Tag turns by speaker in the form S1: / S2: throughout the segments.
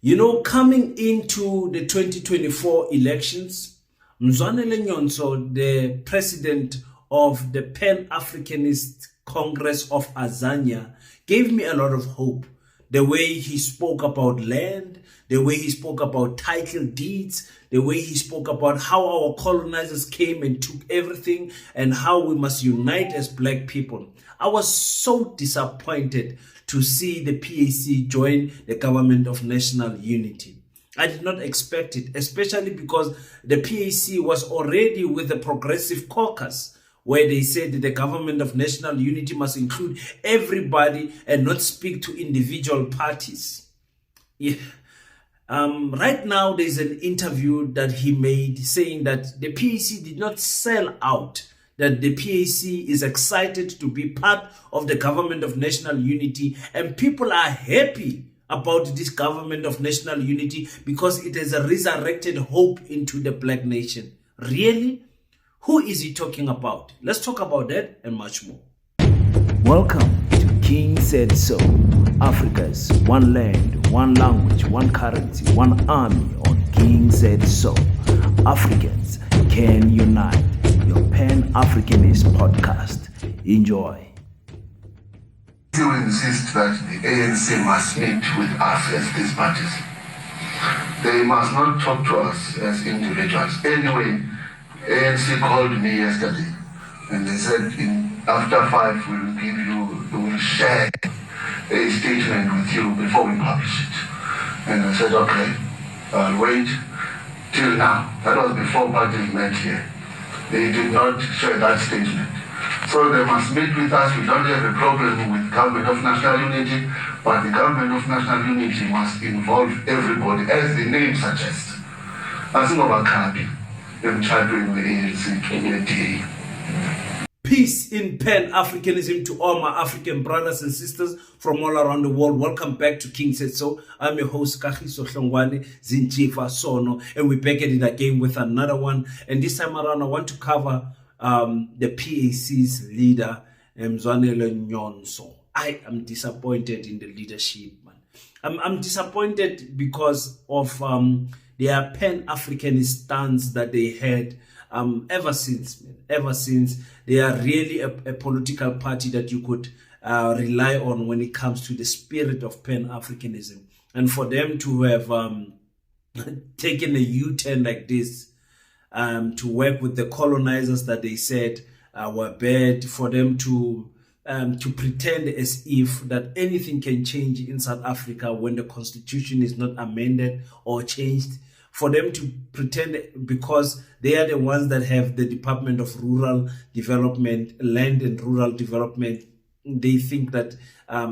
S1: You know, coming into the 2024 elections, Mzwanele Nyhontso, the president of the Pan-Africanist Congress of Azania, gave me a lot of hope. The way he spoke about land, the way he spoke about title deeds, the way he spoke about how our colonizers came and took everything and how we must unite as black people. I was so disappointed to see the PAC join the Government of National Unity. I did not expect it, especially because the PAC was already with the Progressive Caucus, where they said that the Government of National Unity must include everybody and not speak to individual parties. Yeah. Right now, there's an interview that he made saying that the PAC did not sell out, that the PAC is excited to be part of the Government of National Unity, and people are happy about this Government of National Unity because it has resurrected hope into the black nation. Really? Who is he talking about? Let's talk about that and much more.
S2: Welcome to King Said So, Africa's one land, one language, one currency, one army on King Said So. Africans can unite. Your Pan-Africanist podcast. Enjoy.
S3: You insist that the ANC must meet with us as these parties. They must not talk to us as individuals. Anyway, ANC called me yesterday and they said after 5 we will share a statement with you before we publish it. And I said, okay, I'll wait till now. That was before parties met here. They did not share that statement. So they must meet with us. We don't have a problem with Government of National Unity, but the Government of National Unity must involve everybody, as the name suggests. Asingobakhabi emtshatweni we-ANC to
S1: Peace in Pan-Africanism to all my African brothers and sisters from all around the world. Welcome back to King Said So. I'm your host, Kagiso Hlongwane Zinchifa Sono, and we're back at it again with another one. And this time around, I want to cover the PAC's leader, Mzwanele Nyhontso. I am disappointed in the leadership, man. I'm disappointed because of their Pan-Africanist stance that they had ever since, man. Ever since, they are really a political party that you could rely on when it comes to the spirit of Pan-Africanism. And for them to have taken a U-turn like this, to work with the colonizers that they said were bad, for them to pretend as if that anything can change in South Africa when the constitution is not amended or changed, for them to pretend because they are the ones that have the Department of Rural Development, Land and Rural Development, they think that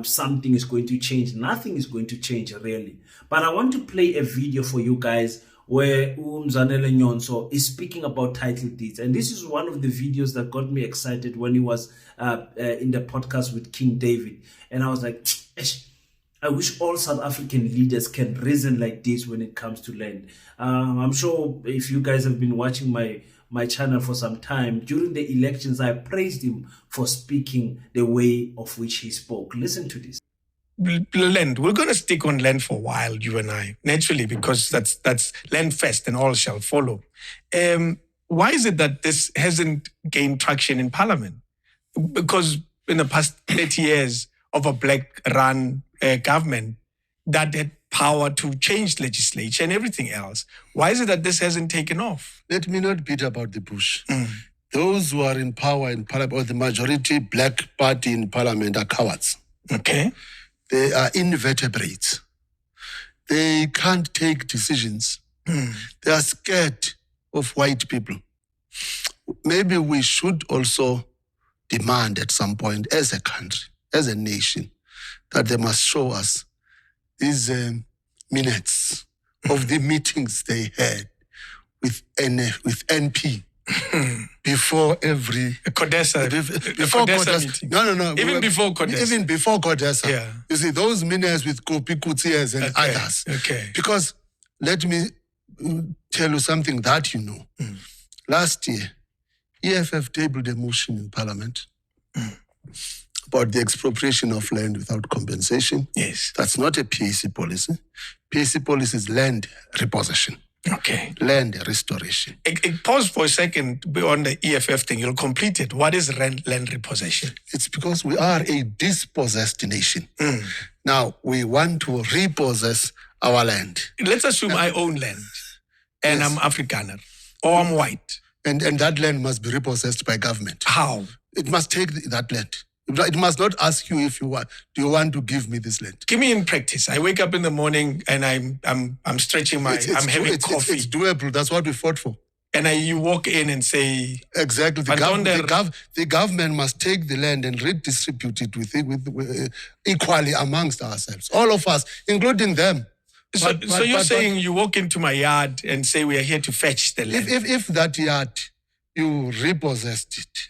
S1: something is going to change. Nothing is going to change, really. But I want to play a video for you guys where Mzwanele Nyhontso is speaking about title deeds. And this is one of the videos that got me excited when he was in the podcast with King David. And I was like, I wish all South African leaders can reason like this when it comes to land. I'm sure if you guys have been watching my channel for some time, during the elections, I praised him for speaking the way of which he spoke. Listen to this.
S4: Land. We're going to stick on land for a while, you and I, naturally, because that's land first and all shall follow. Why is it that this hasn't gained traction in Parliament? Because in the past 30 years of a black-run government that had power to change legislature and everything else, why is it that this hasn't taken off?
S3: Let me not beat about the bush. Those who are in power in Parliament, or the majority black party in Parliament, are cowards.
S4: Okay.
S3: They are invertebrates. They can't take decisions. They are scared of white people. Maybe we should also demand at some point as a country, as a nation, that they must show us these minutes of the meetings they had with NP before every
S4: Codesa.
S3: Before Codesa meeting. No.
S4: Even before Codesa.
S3: Even before Codesa.
S4: Yeah.
S3: You see, those minutes with Kopi Kutias and others.
S4: Okay.
S3: Because let me tell you something that you know. Last year, EFF tabled a motion in Parliament
S5: about the expropriation of land without compensation.
S4: Yes.
S5: That's not a PAC policy. PAC policy is land repossession.
S4: Okay.
S5: Land restoration.
S4: Pause for a second on the EFF thing. You'll complete it. What is land repossession?
S5: It's because we are a dispossessed nation. Now, we want to repossess our land.
S4: Let's assume I own land and
S5: Yes.
S4: I'm Afrikaner or I'm white.
S5: And that land must be repossessed by government.
S4: How?
S5: It must take that land. It must not ask you if you want. Do you want to give me this land?
S4: Give me in practice. I wake up in the morning and I'm stretching my, I'm having coffee.
S5: It's doable. That's what we fought for.
S4: And you walk in and say...
S5: Exactly. The government must take the land and redistribute it with equally amongst ourselves. All of us, including them.
S4: So you're saying you walk into my yard and say we are here to fetch the land?
S5: If that yard, you repossessed it.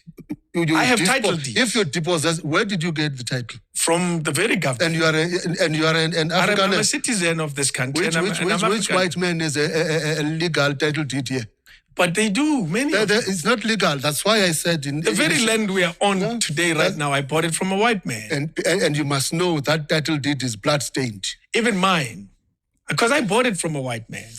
S4: I have title deeds.
S5: If you depossessed, where did you get the title?
S4: From the very government.
S5: And you are an African.
S4: I'm a citizen of this country.
S5: Which white man is a legal title deed here?
S4: But they do, many of them.
S5: It's not legal. That's why I said...
S4: The very land we are on today, right now, I bought it from a white man.
S5: And you must know that title deed is blood-stained.
S4: Even mine. Because I bought it from a white man.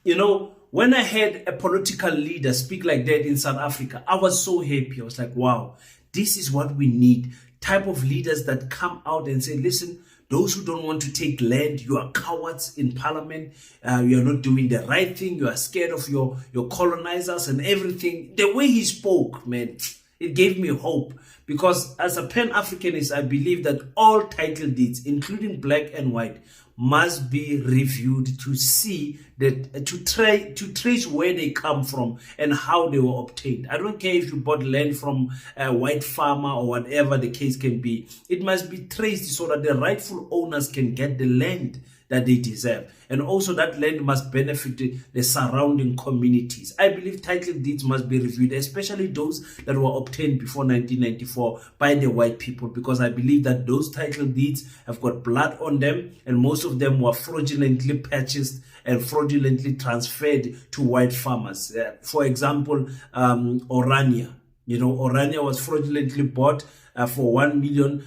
S1: You know, when I had a political leader speak like that in South Africa, I was so happy. I was like, wow, this is what we need. Type of leaders that come out and say, listen, those who don't want to take land, you are cowards in parliament. You are not doing the right thing. You are scared of your colonizers and everything. The way he spoke, man, it gave me hope. Because as a Pan-Africanist, I believe that all title deeds, including black and white, must be reviewed to see that, to trace where they come from and how they were obtained. I don't care if you bought land from a white farmer or whatever the case can be. It must be traced so that the rightful owners can get the land that they deserve. And also that land must benefit the surrounding communities. I believe title deeds must be reviewed, especially those that were obtained before 1994 by the white people, because I believe that those title deeds have got blood on them, and most of them were fraudulently purchased and fraudulently transferred to white farmers. For example, Orania. You know, Orania was fraudulently bought for 1 million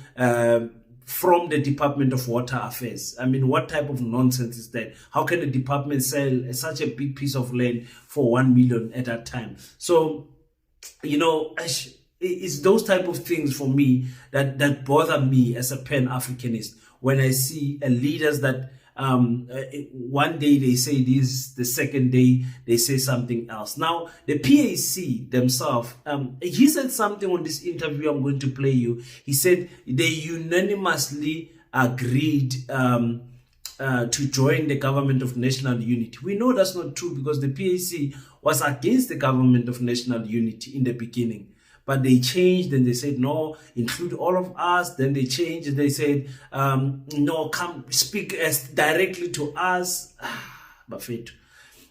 S1: from the Department of Water Affairs. I mean, what type of nonsense is that? How can a department sell such a big piece of land for 1 million at that time? So, you know, it's those type of things for me that bother me as a Pan-Africanist when I see leaders that one day they say this, the second day they say something else. Now, the PAC themselves, he said something on this interview I'm going to play you. He said they unanimously agreed to join the government of national unity. We know that's not true because the PAC was against the government of national unity in the beginning. But they changed and they said, no, include all of us. Then they changed and they said, no, come speak directly to us. Bafetu.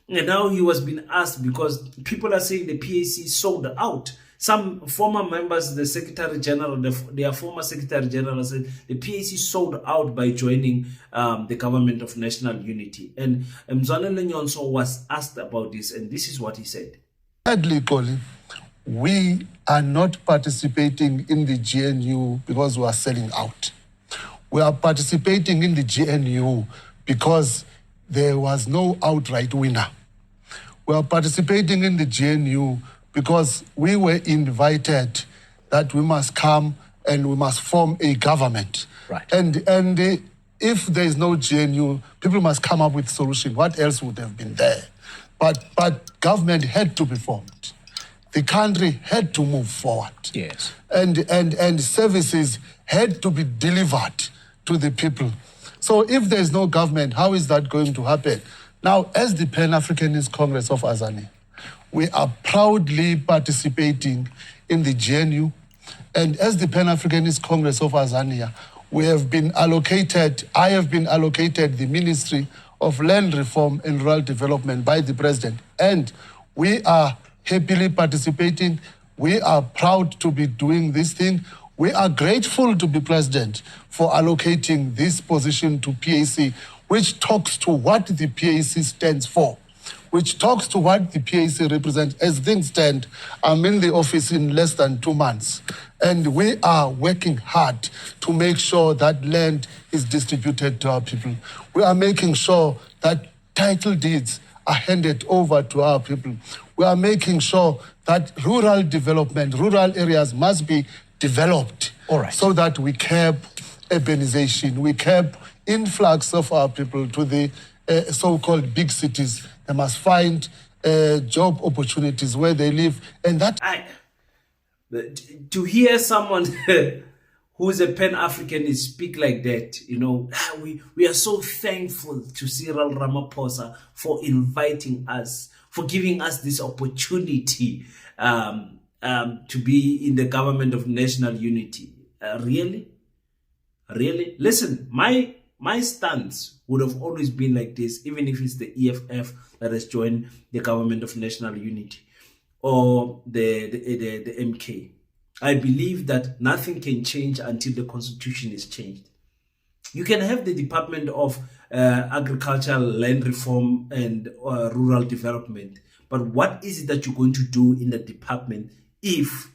S1: And now he was being asked because people are saying the PAC sold out. Some former members, the Secretary General, their former Secretary General said the PAC sold out by joining the government of national unity. And Mzwanele Nyhontso was asked about this, and this is what he said.
S5: Sadly, Colin, we are not participating in the GNU because we are selling out. We are participating in the GNU because there was no outright winner. We are participating in the GNU because we were invited that we must come and we must form a government.
S2: Right.
S5: And if there is no GNU, people must come up with a solution. What else would have been there? But government had to be formed. The country had to move forward.
S2: Yes.
S5: And services had to be delivered to the people. So if there's no government, how is that going to happen? Now, as the Pan-Africanist Congress of Azania, we are proudly participating in the GNU. And as the Pan-Africanist Congress of Azania, I have been allocated the Ministry of Land Reform and Rural Development by the President. And we are happily participating. We are proud to be doing this thing. We are grateful to the President for allocating this position to PAC, which talks to what the PAC stands for. which talks to what the PAC represents. As things stand, I'm in the office in less than 2 months, and we are working hard to make sure that land is distributed to our people. We are making sure that title deeds are handed over to our people. We are making sure that rural development, rural areas must be developed.
S2: All right.
S5: So that we curb urbanization, we curb influx of our people to the so-called big cities. They must find job opportunities where they live, and that...
S1: To hear someone who's a Pan-Africanist speak like that, you know, we are so thankful to Cyril Ramaphosa for inviting us, for giving us this opportunity to be in the government of national unity. Really? Listen, my stance would have always been like this, even if it's the EFF that has joined the government of national unity or the MK. I believe that nothing can change until the constitution is changed. You can have the Department of Agricultural, Land Reform and Rural Development, but what is it that you're going to do in the department if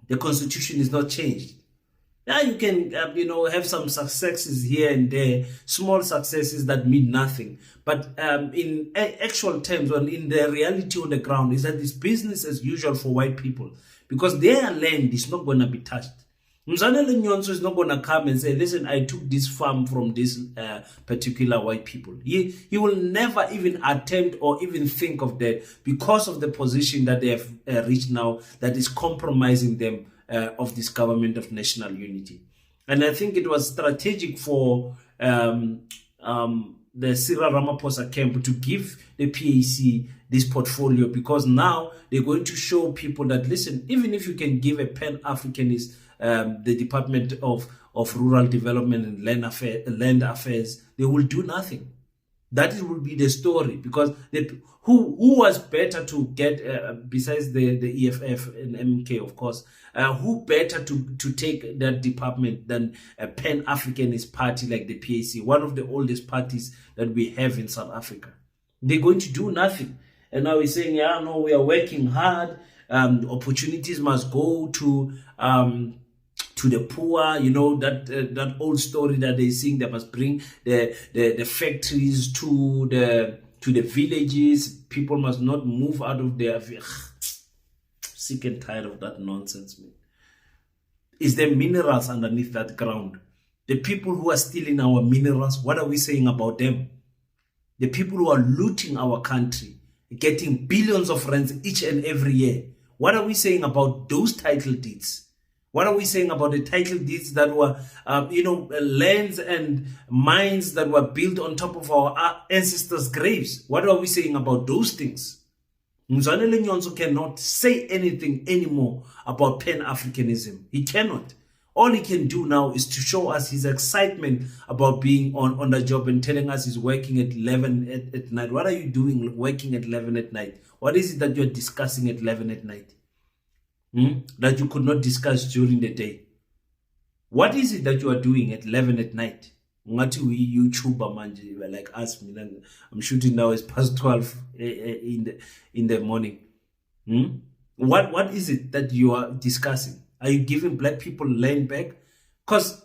S1: the constitution is not changed? Yeah, you can, have some successes here and there, small successes that mean nothing. But in actual terms, or in the reality on the ground, is that it's business as usual for white people because their land is not going to be touched. Mzwanele Nyhontso is not going to come and say, listen, I took this farm from this particular white people. He will never even attempt or even think of that because of the position that they have reached now that is compromising them of this government of national unity. And I think it was strategic for the Cyril Ramaphosa camp to give the PAC this portfolio because now they're going to show people that, listen, even if you can give a Pan-Africanist the Department of Rural Development and Land Affairs, they will do nothing. That will be the story because who was better to get, besides the EFF and MK, of course, who better to take that department than a Pan-Africanist party like the PAC, one of the oldest parties that we have in South Africa. They're going to do nothing. And now we're saying, yeah, no, we are working hard. Opportunities must go to the poor, that old story that they sing, they must bring the factories to the villages. People must not move out of their... Sick and tired of that nonsense, man. Is there minerals underneath that ground? The people who are stealing our minerals, what are we saying about them? The people who are looting our country, getting billions of rands each and every year, what are we saying about those title deeds? What are we saying about the title deeds that were, lands and mines that were built on top of our ancestors' graves? What are we saying about those things? Mzwanele Nyhontso cannot say anything anymore about Pan-Africanism. He cannot. All he can do now is to show us his excitement about being on the job and telling us he's working at 11 at night. What are you doing working at 11 at night? What is it that you're discussing at 11 at night? That you could not discuss during the day? What is it that you are doing at 11 at night? Ngati we YouTuber manje like us. I'm shooting now. It's past 12 in the morning. What is it that you are discussing? Are you giving black people land back? Because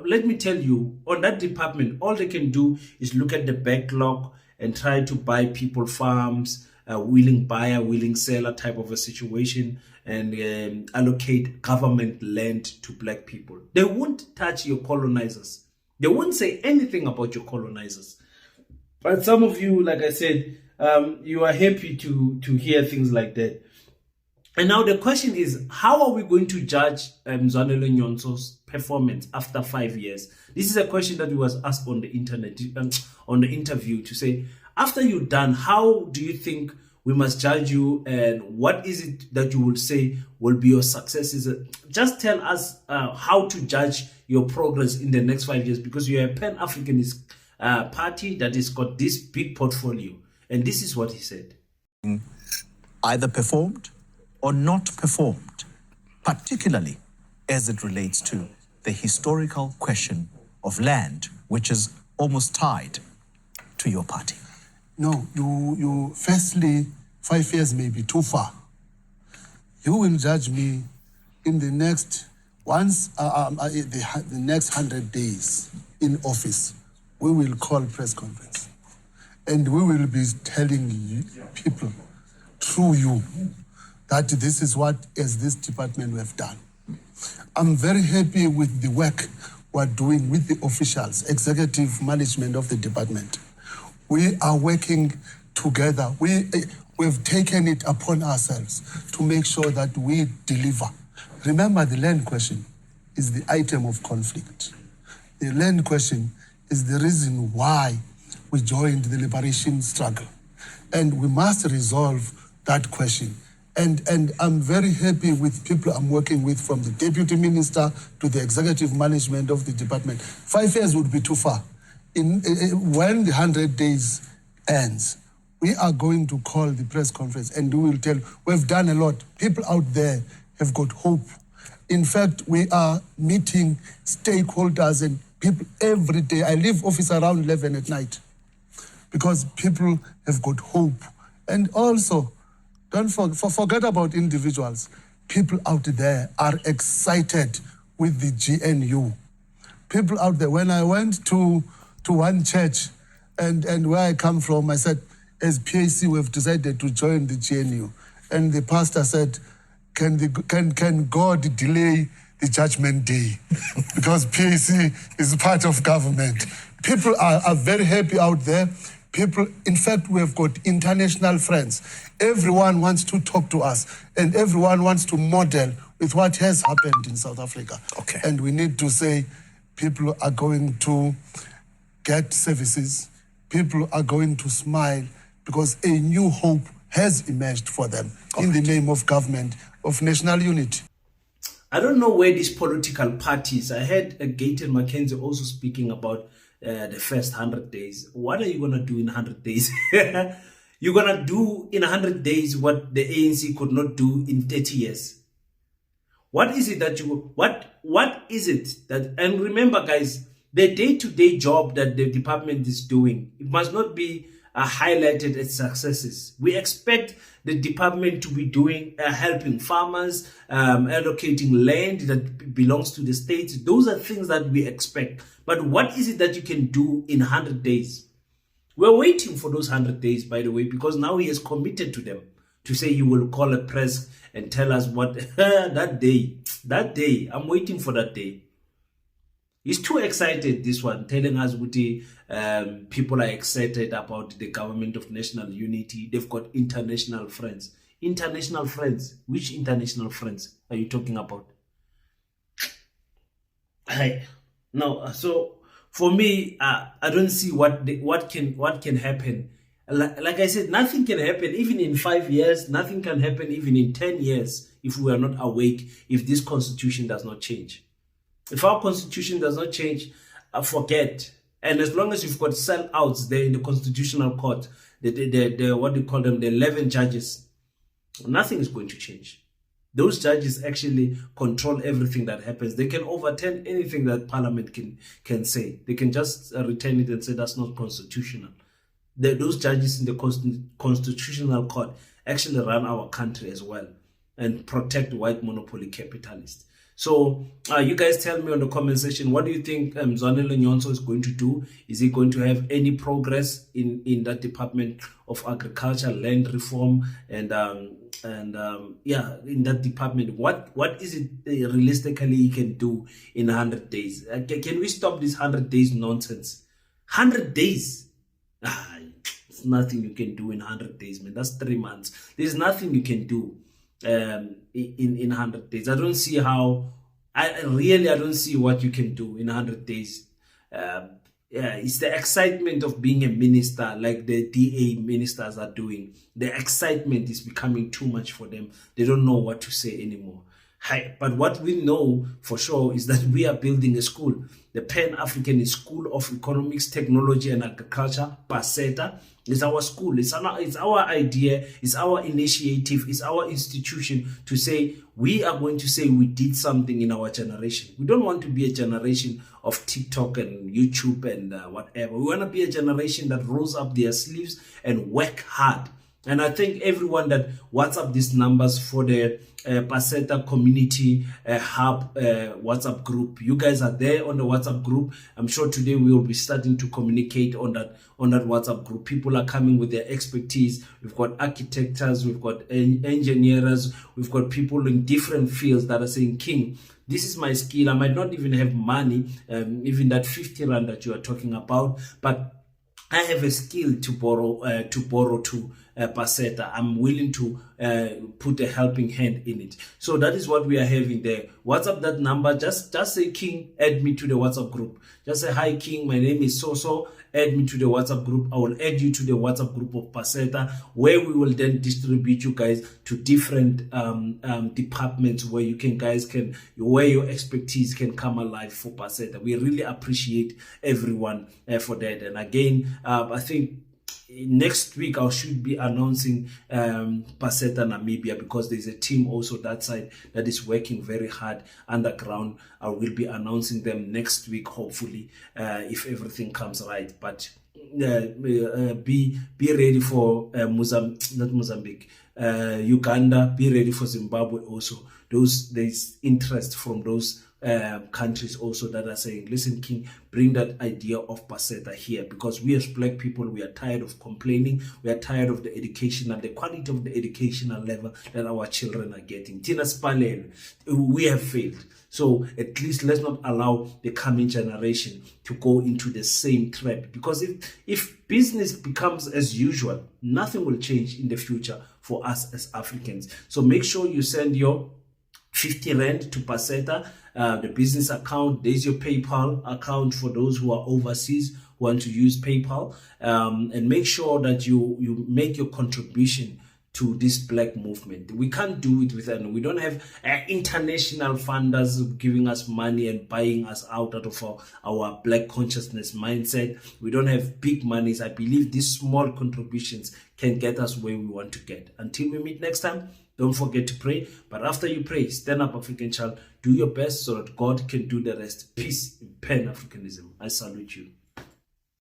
S1: let me tell you, on that department, all they can do is look at the backlog and try to buy people farms, willing buyer, willing seller type of a situation, and allocate government land to black people. They won't touch your colonizers. They won't say anything about your colonizers. But some of you, like I said, you are happy to hear things like that. And now the question is, how are we going to judge Mzwanele Nyhontso's performance after 5 years? This is a question that was asked on the internet, on the interview, to say, after you're done, how do you think we must judge you, and what is it that you will say will be your successes? Just tell us how to judge your progress in the next 5 years, because you're a Pan-Africanist party that has got this big portfolio. And this is what he said.
S6: Either performed or not performed, particularly as it relates to the historical question of land, which is almost tied to your party.
S5: No, you firstly, 5 years may be too far. You will judge me in the next, the next 100 days in office. We will call press conference. And we will be telling people through you that this is what, as this department, we have done. I'm very happy with the work we're doing with the officials, executive management of the department. We are working together. We've taken it upon ourselves to make sure that we deliver. Remember, the land question is the item of conflict. The land question is the reason why we joined the liberation struggle. And we must resolve that question. And I'm very happy with people I'm working with, from the deputy minister to the executive management of the department. 5 years would be too far. When the 100 days ends, we are going to call the press conference and we will tell, we've done a lot. People out there have got hope. In fact, we are meeting stakeholders and people every day. I leave office around 11 at night because people have got hope. And also, don't forget about individuals. People out there are excited with the GNU. People out there, when I went to one church and where I come from, I said, as PAC, we've decided to join the GNU. And the pastor said, can God delay the judgment day? Because PAC is part of government. People are very happy out there. People, in fact, we have got international friends. Everyone wants to talk to us, and everyone wants to model with what has happened in South Africa.
S6: Okay.
S5: And we need to say people are going to get services, people are going to smile, because a new hope has emerged for them in the name of government, of national unity.
S1: I don't know where these political parties, I heard Gayton McKenzie also speaking about the first 100 days. What are you going to do in 100 days? You're going to do in 100 days what the ANC could not do in 30 years. What is it that what is it that, and remember guys, the day-to-day job that the department is doing, it must not be highlighted as successes. We expect the department to be doing, helping farmers, allocating land that belongs to the states. Those are things that we expect. But what is it that you can do in 100 days? We're waiting for those 100 days, by the way, because now he has committed to them to say he will call a press and tell us what that day, I'm waiting for that day. He's too excited, this one, telling us what people are excited about the government of national unity. They've got international friends. International friends? Which international friends are you talking about? No, so for me, I don't see what can happen. Like I said, nothing can happen even in 5 years. Nothing can happen even in 10 years if we are not awake, if this constitution does not change. If our constitution does not change, forget. And as long as you've got sellouts there in the constitutional court, the what do you call them, the 11 judges, nothing is going to change. Those judges actually control everything that happens. They can overturn anything that Parliament can say. They can just return it and say that's not constitutional. Those judges in the constitutional court actually run our country as well and protect white monopoly capitalists. So you guys tell me on the comment section, what do you think Mzwanele Nyhontso is going to do? Is he going to have any progress in that Department of Agriculture, Land Reform, and in that department? What is it realistically he can do in 100 days? Can we stop this 100 days nonsense? 100 days? There's nothing you can do in 100 days, man. That's 3 months. There's nothing you can do in 100 days. I don't see how, I don't see what you can do in 100 days. It's the excitement of being a minister, like the DA ministers are doing. The excitement is becoming too much for them. They don't know what to say anymore. Hi, but what we know for sure is that we are building a school, the Pan-Africanist School of Economics, Technology and Agriculture, Peta. It's our school, it's our idea, it's our initiative, it's our institution to say, we are going to say we did something in our generation. We don't want to be a generation of TikTok and YouTube and whatever. We want to be a generation that rolls up their sleeves and work hard. And I think everyone that WhatsApp these numbers for the Peta Community Hub WhatsApp group. You guys are there on the WhatsApp group. I'm sure today we will be starting to communicate on that WhatsApp group. People are coming with their expertise. We've got architects, we've got engineers, we've got people in different fields that are saying, King, this is my skill. I might not even have money, even that 50 rand that you are talking about, but I have a skill to borrow to Peta. I'm willing to put a helping hand in it. So that is what we are having there. WhatsApp that number. Just say, King, add me to the WhatsApp group. Just say, hi, King, my name is so. Add me to the WhatsApp group. I will add you to the WhatsApp group of Peta, where we will then distribute you guys to different departments where where your expertise can come alive for Peta. We really appreciate everyone for that. And again, I think next week I should be announcing Peta Namibia, because there's a team also that side that is working very hard underground. I will be announcing them next week, hopefully, if everything comes right. But be ready for Uganda. Be ready for Zimbabwe also. There's interest from those countries also that are saying, listen, King, bring that idea of Peta here, because we as black people, we are tired of complaining. We are tired of the the quality of the educational level that our children are getting. Tina Spalel, we have failed. So at least let's not allow the coming generation to go into the same trap, because if business becomes as usual, nothing will change in the future for us as Africans. So make sure you send your 50 rand to Peta, the business account. There's your PayPal account for those who are overseas who want to use PayPal, and make sure that you make your contribution to this black movement. We can't do it we don't have international funders giving us money and buying us out of our black consciousness mindset. We don't have big monies. I believe these small contributions can get us where we want to get. Until we meet next time, don't forget to pray. But after you pray, stand up, African child. Do your best so that God can do the rest. Peace in Pan-Africanism. I salute you.